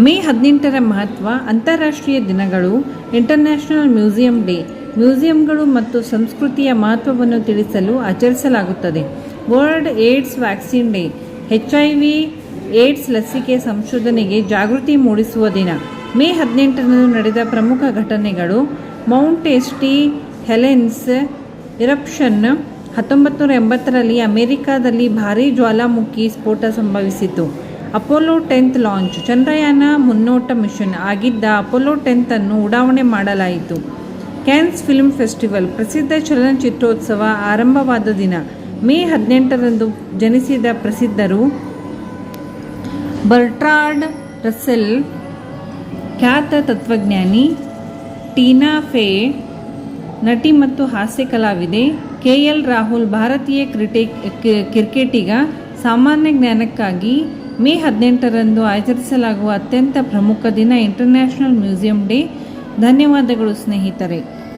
ಮೇ 18ರ ಮಹತ್ವ. ಅಂತಾರಾಷ್ಟ್ರೀಯ ದಿನಗಳು. International museum day. ಮ್ಯೂಸಿಯಂಗಳು ಮತ್ತು ಸಂಸ್ಕೃತಿಯ ಮಹತ್ವವನ್ನು ತಿಳಿಸಲು ಆಚರಿಸಲಾಗುತ್ತದೆ. World AIDS vaccine day. HIV AIDS ಲಸಿಕೆ ಸಂಶೋಧನೆಗೆ ಜಾಗೃತಿ ಮೂಡಿಸುವ ದಿನ. ಮೇ 18ರಂದು ನಡೆದ ಪ್ರಮುಖ ಘಟನೆಗಳು. Mount St. Helens eruption. 1980ರಲ್ಲಿ ಅಮೆರಿಕಾದಲ್ಲಿ ಭಾರೀ ಜ್ವಾಲಾಮುಖಿ ಸ್ಫೋಟ ಸಂಭವಿಸಿತು. Apollo 10 launch. ಚಂದ್ರಯಾನ ಮುನ್ನೋಟ ಮಿಷನ್ ಆಗಿದ್ದ ಅಪೋಲೋ 10 ಅನ್ನು ಉಡಾವಣೆ ಮಾಡಲಾಯಿತು. Cannes film festival. ಪ್ರಸಿದ್ಧ ಚಲನಚಿತ್ರೋತ್ಸವ ಆರಂಭವಾದ ದಿನ. ಮೇ 18ರಂದು ಜನಿಸಿದ ಪ್ರಸಿದ್ಧರು. ಬರ್ಟ್ರಾಡ್ ರಸೆಲ್, ಖ್ಯಾತ ತತ್ವಜ್ಞಾನಿ. ಟೀನಾ ಫೇ, ನಟಿ ಮತ್ತು ಹಾಸ್ಯ ಕಲಾವಿದೆ. KL ರಾಹುಲ್, ಭಾರತೀಯ ಕ್ರಿಕೆಟಿಗ. ಸಾಮಾನ್ಯ ಜ್ಞಾನಕ್ಕಾಗಿ ಮೇ 18ರಂದು ಆಚರಿಸಲಾಗುವ ಅತ್ಯಂತ ಪ್ರಮುಖ ದಿನ ಇಂಟರ್ನ್ಯಾಷನಲ್ ಮ್ಯೂಸಿಯಂ ಡೇ. ಧನ್ಯವಾದಗಳು ಸ್ನೇಹಿತರೆ.